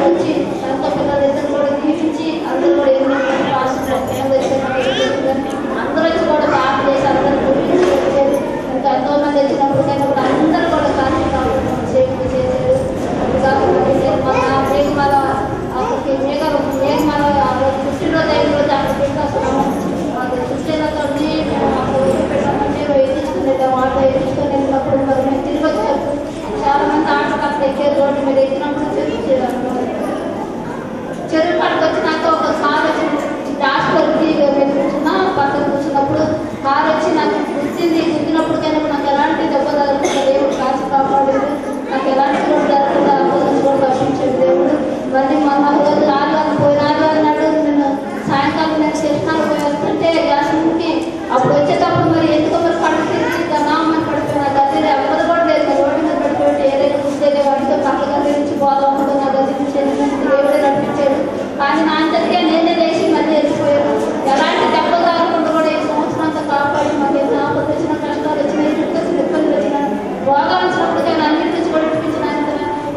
వచ్చి తనతో పిల్లలు ఇద్దరు కూడా దీవించి అందరూ కూడా అందరూ వచ్చి కూడా పాట చేసి అందరూ వచ్చారు. ఇంకా ఎంతో మంది వచ్చినప్పటికైనా కూడా అందరూ కూడా కార్యక్రమాలు చేశారు. మేఘమాల అక్కడికి మేఘమాల పుట్టినరోజు అయిన రోజు అక్కడికి వస్తున్నాము. పుట్టినతో పెట్టామంటే ఎత్తించుకునే ఆటో ఎత్తించుకొని వెళ్ళినప్పుడు మరి మేము తిరిగి వచ్చాము. చాలా మంది ఆటో కాస్త ఎక్కే రోడ్డు మీద ఎక్కినప్పుడు చెరువు పట్టుకు వచ్చినాక ఒక కారు వచ్చి డాష్ కొరికి మేము కూర్చున్నా పక్కన కూర్చున్నప్పుడు కారు వచ్చి నాకు గుర్తినప్పటికైనా నాకు ఎలాంటి దెబ్బ జరగకుండా దేవుడు కాచి కాపాడాడు. నాకు ఎలాంటి రోడ్డు జరగకుండా కూడా రక్షించాడు దేవుడు. మళ్ళీ మొన్న రోజు రాజు పోయినారు అన్నాడు. నేను సాయంకాలం నేను స్టేషన్లో పోయి వస్తుంటే గ్యాస్కి అప్పుడు వచ్చేటప్పుడు మరి ఎందుకో మరి పడుకు తిరిగి నామని పడిపోయినా గది ఎవరు కూడా లేదు. రోడ్డు మీద పడిపోయి ఏదైనా చూస్తే వాటితో పక్కల గది నుంచి పోదామని నా గది నుంచి దేవుడే నడిపించాడు. కానీ నా అంతటికే నేనే లేచి మళ్ళీ వెళ్ళిపోయాను. ఎలాంటి దెబ్బ జరగకుండా కూడా ఈ సంవత్సరం అంతా కాపాడి మాకు ఎన్ని ఆపద వచ్చిన కష్టాలు వచ్చినాయి ఇబ్బందులు వచ్చినా రోగాలు వచ్చినప్పటికైనా అన్నింటి కూడా ఇప్పించిన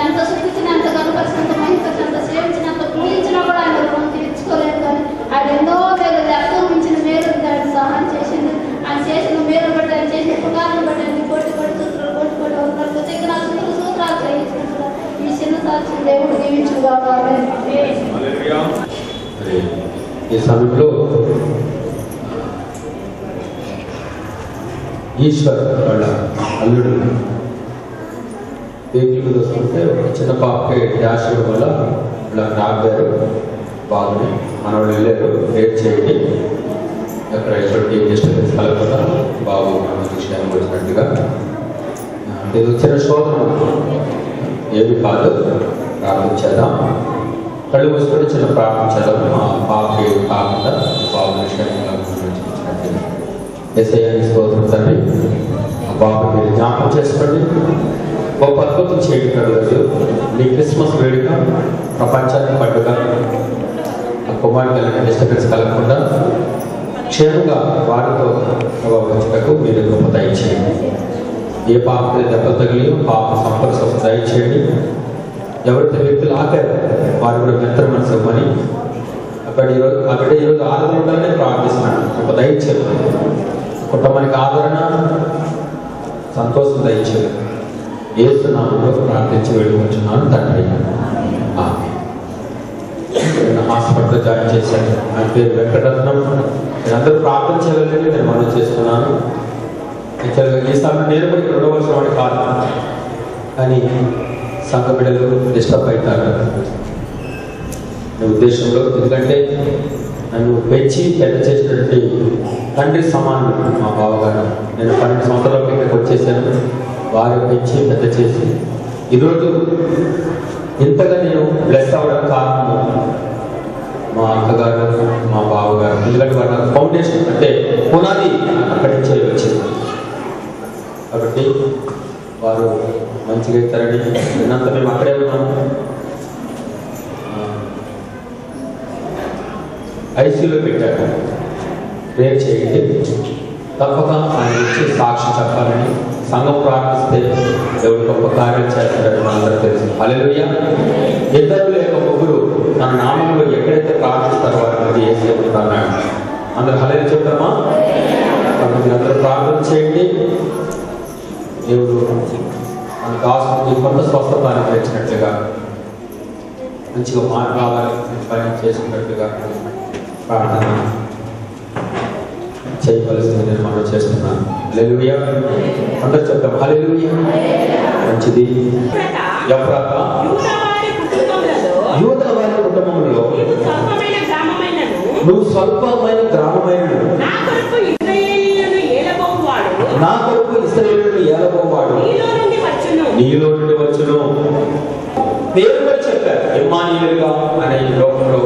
ఎంత శుద్ధించినా ఎంత కనపరిచినంత మహిళ ఎంత సేవించినంత పూజించినా కూడా ఆయన రుణం తీర్చుకోలేదు. కానీ ఆయన ఎన్నో మేలు ఎంతో మించిన మేలు ఆయన సహాయం చేసింది. ఆయన చేసిన మేలు బట్టి ఆయన చేసిన ఉపకారం బట్టి ఆయన కోటి సూత్రాలు చేయించినట్టుగా ఈ చిన్న సాక్షి దేవుడు దీవించుగా. ఈ సమయంలో ఈశ్వర్ వాళ్ళ అల్లుడు వెహికల్ మీద వస్తుంటే ఒక చిన్న పాపకి డాష్ ఇవ్వడం వల్ల ఇలా రాగారు. బాగుంది మన వాళ్ళు వెళ్ళారు. వెయిట్ చేయండి, అక్కడ ఎటువంటి డిస్టర్బెన్స్ కలగకుండా బాబు విషయానికి వచ్చినట్టుగా. ఇది వచ్చిన శోధన ఏమి కాదు. ప్రార్థించేద్దాం. కళ్ళు మూసుకొని చిన్న ప్రార్థించేద్దాం. మా పాపకి కాకుండా బాబు విషయాన్ని కలుగుతున్నట్టుగా. ఎస్ఐని స్తోత్రం తండ్రి, ఆ బాబు మీరు జ్ఞాపకం చేసుకోండి. గొప్ప అద్భుతం చేయడం కలగదు. మీ క్రిస్మస్ వేడుక ప్రపంచానికి పండుగ ఆ కుమారుడు ఎలాంటి డిస్టర్బెన్స్ కలగకుండా క్షేమంగా వారితో వచ్చేటకు మీరు గొప్ప దయచేయండి. ఏ పాపకి దెబ్బలు తగిలి పాప సంపర్శ దయచేయండి. ఎవరైతే వ్యక్తులు ఆకారు వారు కూడా మిత్ర మనసు ఇవ్వని అక్కడ ఈరోజు ఆదరణ ఉండాలని ప్రార్థిస్తున్నాను. ఒక దయచేయండి. కుటుంబానికి ఆదరణ సంతోషం దయచేయండి. ఏస్తున్నాను ప్రార్థించి వెళ్ళిపోతున్నాను తండ్రి. హాస్పిటల్ జాయిన్ చేశాను. ఆయన పేరు వెంకటరత్నం. నేను అందరూ ప్రార్థన చేయగలిగి నేను మనం చేస్తున్నాను. ఈ సమయం నేను కూడా ఇక్కడ ఉండవలసిన వాడు కాదు, కానీ సంఘ బిడ్డలు డిస్టర్బ్ అవుతారు ఉద్దేశంలో. ఎందుకంటే నన్ను పెంచి పెద్ద చేసినటువంటి తండ్రి సమానం మా బావగారు. నేను 12 సంవత్సరాల ఇక్కడికి వచ్చేసాను. వారు పెంచి పెద్ద చేసి ఈరోజు ఇంతగా నేను బ్లెస్ అవ్వడం కారణం మా అక్కగారు మా బావగారు. ఎందుకంటే వాళ్ళ ఫౌండేషన్ అంటే పునాది అక్కడి నుంచే వచ్చింది కాబట్టి వారు మంచిగా ఇస్తారని నేనంత మేము అక్కడే ఉన్నాము. ఐసీయూలో పెట్టారు. ప్రేయర్ చేయండి, తప్పక ఆయన ఇచ్చి సాక్షి చెప్పాలని సంఘం ప్రార్థిస్తే దేవుడు గొప్ప కార్యం చేస్తాడని మనందరూ తెలుసు. హల్లెలూయా. ఇద్దరు లేక ముగ్గురు తన నామంలో ఎక్కడైతే ప్రార్థిస్తారో వారి మధ్య ఏసీ ఉంటారన్నాడు. అందరూ హల్లెలూయా చెప్తామా? కాబట్టి అందరూ ప్రార్థన చేయండి. దేవుడు మన దాసుకి కొంత స్వస్థత అనుగ్రహించినట్లుగా మంచిగా మార్గాలను చేసినట్లుగా ప్రార్థన చేయవలసింది నేను మనం చేస్తున్నాను. హల్లెలూయా. అందరూ చెప్తాం హల్లెలూయా. మంచిది. ఎఫ్రాతా యూదా వారి కుటుంబంలో నువ్వు స్వల్పమైన గ్రామమైన నా కొరకు ఇశ్రాయేలును ఏలబోవాడు నీలో నుండి వచ్చును. పేరు కూడా చెప్పారు ఇమ్మానుయేలుగా అనే ఈ లోకంలో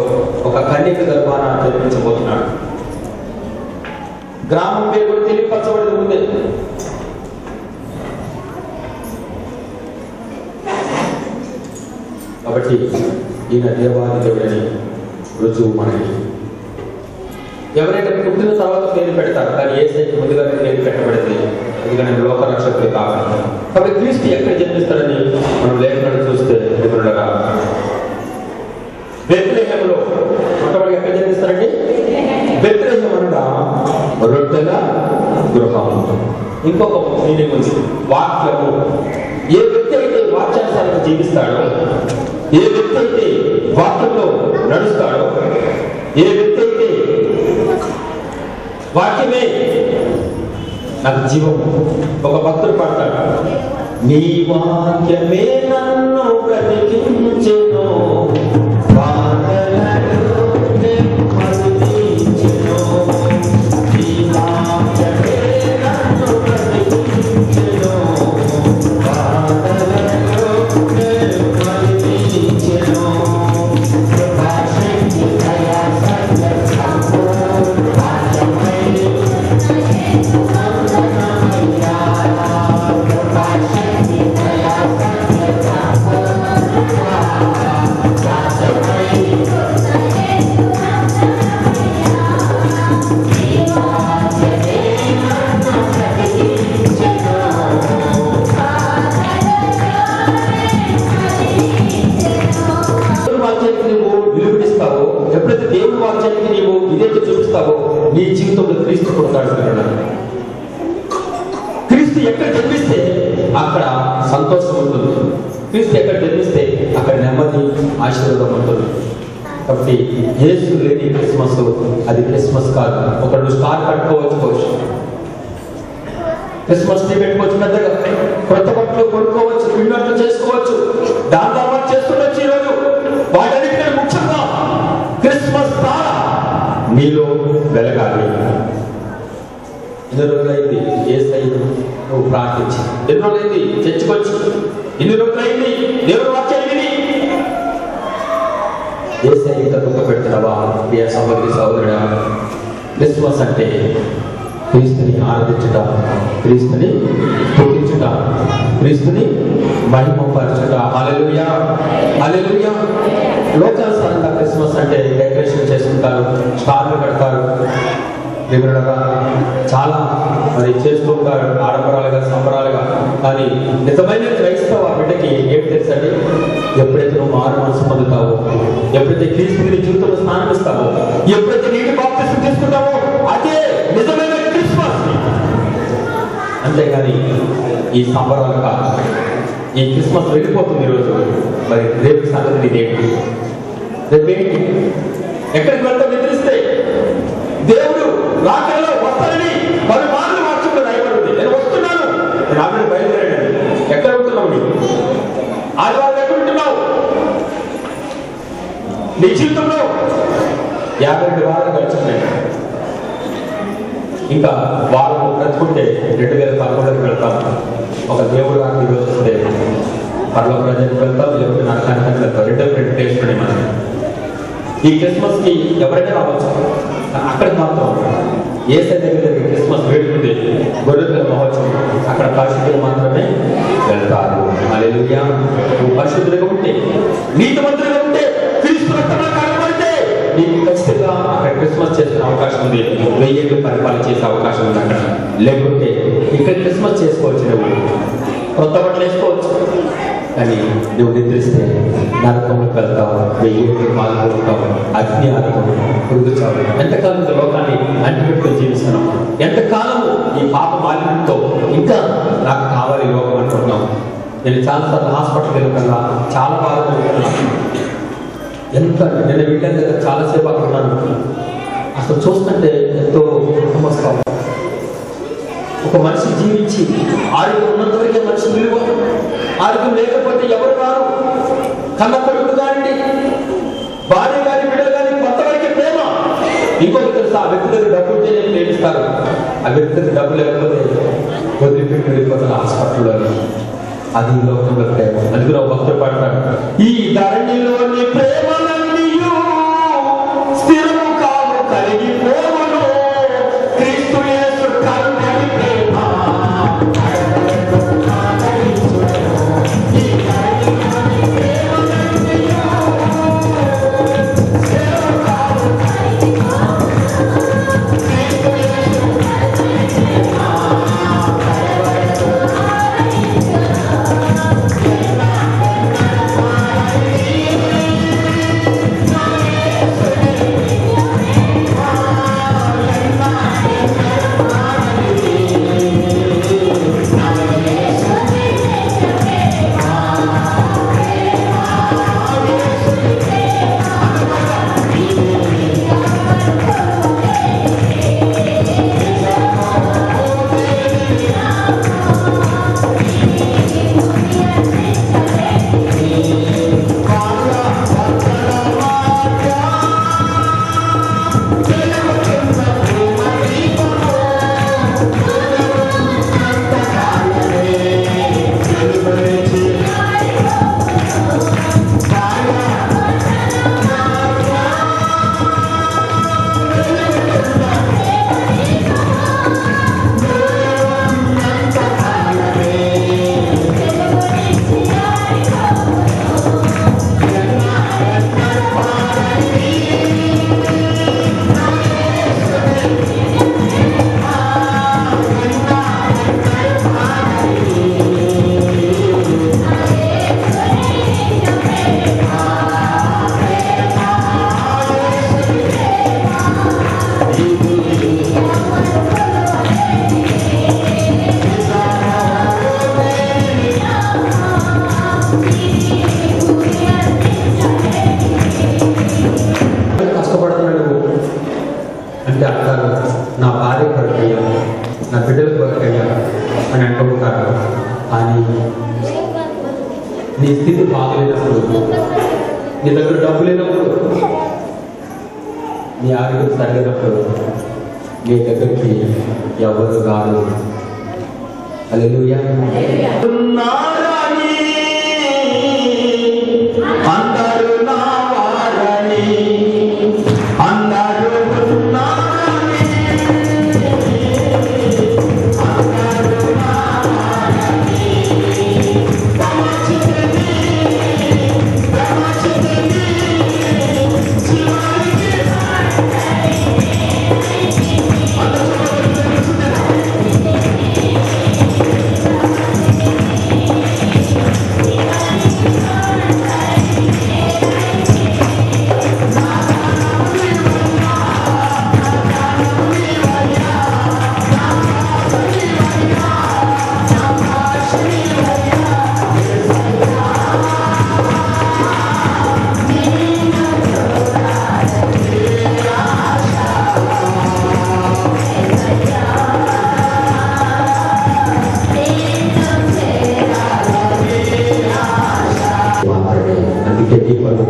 ఒక కన్యక గర్భాన జన్మించబోతున్నాడు. గ్రామం పేరు కూడా తెలియపరచబడింది ముందే. కాబట్టి ఈయన దేవాది దేవుడని రుజువు మనకి. ఎవరైనా పుట్టిన తర్వాత పేరు పెడతారు, కానీ యేసయ్యకి ముందుగా పేరు పెట్టబడింది. ఎందుకంటే లోక రక్షకుడు కాబట్టి. కాబట్టి క్రీస్తు ఎక్కడ జన్మిస్తాడని మనం లేఖనాలు చూస్తే రొట్టెల గృహం. ఇంకొక మీనింగ్ ఉంది, వాక్యము. ఏ వ్యక్తి అయితే వాక్యానుసారంగా జీవిస్తాడో, ఏ వ్యక్తి అయితే వాక్యంలో నడుస్తాడో, ఏ వ్యక్తి అయితే వాక్యమే నాకు జీవం. ఒక భక్తుడు పాడతాడు, నీ వాక్యమే నన్ను బ్రతికించెను, ఎప్పుడైతే దేవుని వాక్యానికి నీవు ఇదైతే చూపిస్తావో నీ జీవితంలో క్రీస్తు పుడతాడు. క్రీస్తు ఎక్కడ జన్మిస్తే అక్కడ సంతోషం ఉంటుంది, క్రీస్తు ఎక్కడ జన్మిస్తే అక్కడ నెమ్మది, ఆశీర్వాదం ఉంటుంది. కాబట్టి యేసు లేని క్రిస్మస్ అది క్రిస్మస్ కాదు. ఒకళ్ళు స్టార్ కట్టుకోవచ్చు, క్రిస్మస్ ట్రీ పెట్టుకోవచ్చు, పెద్దగా కొత్త బట్టలు కొనుక్కోవచ్చు, పిన్నట్లు చేసుకోవచ్చు, దాని తర్వాత చేస్తుండొచ్చు. ఈరోజు వాటన్నిటికీ ముఖ్యంగా క్రిస్మస్ తార నీలో వెలగాలి. ఎన్ని రోజులైంది యేసయ్య నువ్వు ప్రార్థించి, ఎన్ని రోజులైంది చర్చకొచ్చి, ఎన్ని రోజులైంది దేవుని వాక్యాన్ని విని యేసయ్య ఇంకా దుఃఖ పెడుతున్నావా? ప్రియ సహోదరి సహోదరుడా, క్రిస్మస్ అంటే క్రీస్తుని ఆరాధించుట, క్రీస్తుని స్తుతించుట, క్రీస్తుని మహిమపరచుట. హల్లెలూయా, హల్లెలూయా. లోకానుసారంగా క్రిస్మస్ అంటే డెకరేషన్ చేసుకుంటారు, స్టార్లు పెడతారు, వివరణగా చాలా మరి చేస్తూ ఉంటారు, ఆడంబరాలుగా సంబరాలుగా. కానీ నిజమైన క్రైస్తవ బిడ్డకి ఏం తెలుసండి, ఎప్పుడైతే నువ్వు మారు మనసు పొందుతావో, ఎప్పుడైతే క్రీస్తుని జీవితంలో స్నానమిస్తావో, ఎప్పుడైతే నీటి బాప్తిసం తీసుకుంటావో అదే నిజమైన క్రిస్మస్. అంతేగాని ఈ సంబరాలు కాదు. ఈ క్రిస్మస్ వెళ్ళిపోతుంది ఈరోజు. మరి రేపు సంగతి ఇదేంటి? రేపేంటి? ఎక్కడికి వెళ్తావు నిద్రిస్తే? దేవుడు రాకల్లో వస్తానని పలుమార్లు వాక్యంలో రాయబడింది. నేను వస్తున్నాను, నేను ఆవిడ బయలుదేరాను. ఎక్కడ ఉంటున్నావు? నీవు ఆదివారం ఎక్కడ ఉంటున్నావు? నీ జీవితంలో 52 వారాలు గడిచినాయి. ఇంకా వారం బ్రతుకుంటే 2011కి వెళ్తాం. ఒక దేవుడు రాకి రోజు వస్తే పర్వ ప్రజలకు వెళ్తాం, లేకపోతే నరకానికి వెళ్తాం. 2 టేస్ట్ ఉన్నాయి మనం. ఈ క్రిస్మస్ కి ఎవరైనా రావచ్చు, అక్కడికి మాత్రం యేసయ్య దగ్గర క్రిస్మస్ వేడుకుంది, గొర్రెల మహోత్సవం, అక్కడ పరిశుద్ధులు మాత్రమే వెళ్తారు. హల్లెలూయా. నువ్వు పరిశుద్ధులుగా ఉంటే, నీతిమంతులుగా ఉంటే, క్రీస్తు రక్తంలో కనబడితే నీకు ఖచ్చితంగా అక్కడ క్రిస్మస్ చేసుకునే అవకాశం ఉంది. 1000 ఏళ్ళు పరిపాలన చేసే అవకాశం ఉంది అక్కడ. లేకుంటే ఇక్కడ క్రిస్మస్ చేసుకోవచ్చు, నువ్వు కొత్త బట్టలు వేసుకోవచ్చు. కానీ నువ్వు నిద్రిస్తే నరకంలోకి వెళ్తావు, 1000 ఏళ్ళు పాల్గొంటావు, అగ్ని ఆరకము, పొరుగుచావు. ఎంతకాలం లోకాన్ని అంటిపెట్టుకుని జీవిస్తున్నాం? ఎంతకాలము ఈ పాప మాలిన్యంతో ఇంకా నాకు కావాలి లోకం అనుకుంటున్నాం? నేను చాలాసార్లు హాస్పిటల్కి వెళ్ళకుండా చాలా బాధపడుతున్నాను. ఎంత నేను వీళ్ళ దగ్గర చాలాసేపు అనుకున్నాను. అసలు చూస్తుంటే ఎంతో సమస్య. ఒక మనిషి జీవించి ఆరోగ్యం ఉన్నంత వరకే మనిషి విలువ. ఆరోగ్యం లేకపోతే ఎవరు రారు. కన్న కొడుకు కానివ్వండి, భార్య కానీ, బిడ్డలు కానీ, కొంతవరకే ప్రేమ. ఇంకొక తెలుసు, ఆ వ్యక్తి దగ్గర డబ్బు ఉంటే నేను ప్రేమిస్తారు. ఆ వ్యక్తి దగ్గర డబ్బు లేకపోతే వదిలిపెట్టి వెళ్ళిపోతారు హాస్పిటల్లో. అది లోకంలో ప్రేమ. అందుకు ఒక భక్తుడు పాడతాడు, ఈ ధరణిలోని ప్రేమలన్నీయు స్థిరము కావు, కలిగిపోవును, క్రీస్తు యేసు కరుణని ప్రేమ. నీ దగ్గర డబ్బు లేనప్పుడు, నీ ఆరోగ్యం సరిగినప్పుడు నీ దగ్గరికి ఎవరు రాదు. హల్లెలూయా. అందరూ నా వారని, అందరూ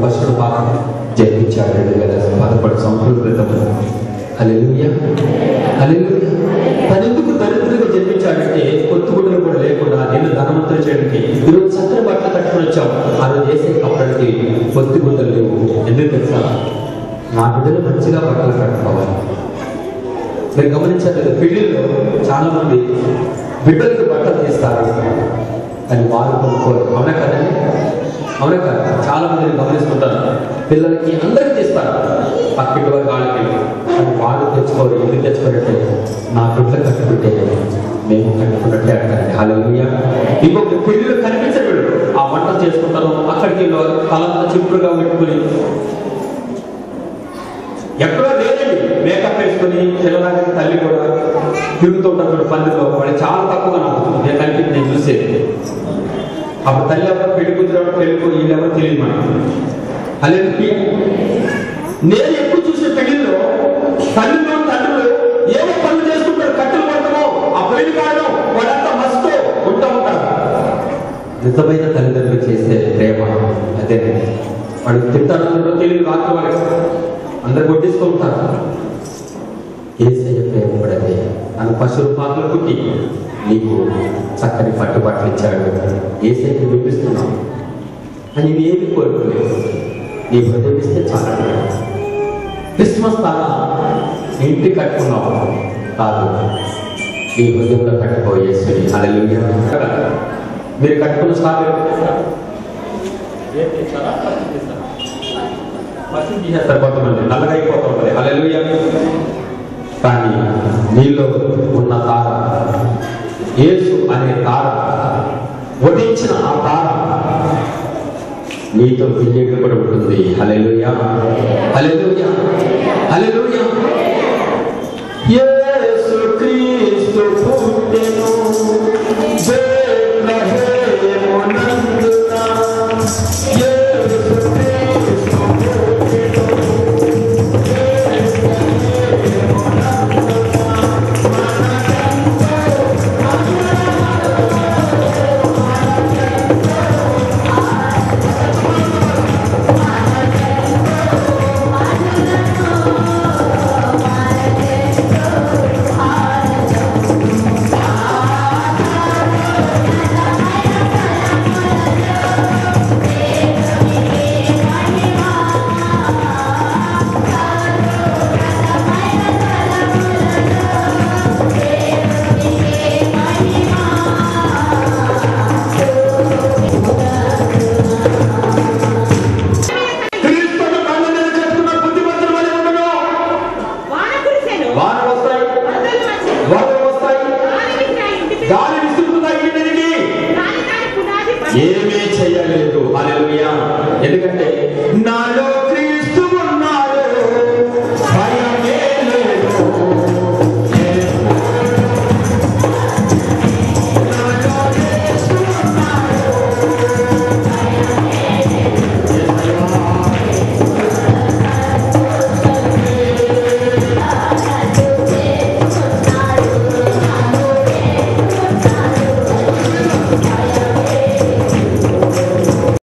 పశువుడు పాపం జన్మించాడు 2011 సంవత్సరాల క్రితం. హల్లెలూయా, హల్లెలూయా. తనెందుకు దరిద్రంగా జన్మించాడంటే కొత్తుగుడ్డలు కూడా లేకుండా నిన్ను ధనవంతులు చేయడానికి. ఈరోజు చక్కని బట్టలు కట్టుకుని వచ్చాం, ఆ రోజు వేసే కప్పటికి కొత్తుగుడ్డలు లేవు. ఎందుకు తెలుసా? నా బిడ్డలు మంచిగా బట్టలు కట్టుకోవాలి. మీరు గమనించారు, పెళ్లిలో చాలా మంది బిడ్డలకి బట్టలు తీస్తారు కానీ వారు కొనుక్కోరు. అవునా కదండి? అవునా కాదు? చాలా మందిని గమనిస్తుంటారు, పిల్లలకి అందరికీ తీస్తారు, పక్కింటి వారి వాళ్ళకి, కానీ వాళ్ళు తెచ్చుకోరు. ఎందుకు తెచ్చుకోరంటే నా బిడ్డలు కట్టుకుంటే మేము కట్టుకున్నట్టే అంటారు. హల్లెలూయా. ఇంకొక పెళ్లిలో కనిపించడు, ఆ వంటలు చేసుకుంటారు, అక్కడికి తలంతా చింపుడుగా పెట్టుకుని ఎక్కడో లేదండి మేకప్ వేసుకుని పిల్లలకి తల్లి కూడా తిరుగుతుంటారు పందిలో. వాళ్ళు చాలా తక్కువగా నమ్ముతుంది. నేను కనిపించి నేను చూసేది. అప్పుడు తల్లి ఎవరు, పెళ్లి కూతురు పెళ్లికు వీళ్ళెవరో తెలియదు మనకు. అలాంటి నేను ఎక్కువ చూసిన పెళ్లిలో తల్లిలో తండ్రులు ఏమో పనులు చేసుకుంటారు, కట్టెలు పడతామో ఆ పెళ్లి కాడడం వాళ్ళంతా మస్తు ఉంటా ఉంటారు. నిజమైన తల్లిదండ్రులు చేసే ప్రేమ అదే. వాడు తింటారో తెలియదు, రాత్రి వాళ్ళకి అందరు కొట్టిస్తూ ఉంటారు. ఏసయ్య ప్రేమ కూడా అదే. నన్ను పశువుల పాకలు పుట్టి నీకు చక్కని పట్టుబాట్లు ఇచ్చాడు. ఏసైతే వినిపిస్తున్నావు అని నేనేమి కోరుకోలేదు. నీ హృదయం ఇస్తే చాలా. క్రిస్మస్ తారా ఇంటి కట్టుకున్నావు కాదు, నీ హృదయంలో కట్టుకోయేసుకుని. హల్లెలూయా. మీరు కట్టుకున్న స్టార్ పసుపు తీసేస్తారు కొంతమంది, నల్లగా అయిపోతూ ఉంటుంది. హల్లెలూయా. కానీ నీలో ఉన్న తార, యేసు అనే తార, వధించిన ఆ తార నీతో తెలియక కూడా ఉంటుంది. హల్లెలూయా, హల్లెలూయా, హల్లెలూయా. యేసు క్రీస్తు పుట్టెను బెత్లెహేమునందున. యేసు క్రీస్తు ఏమీ చేయలేదు. హల్లెలూయా. ఎందుకంటే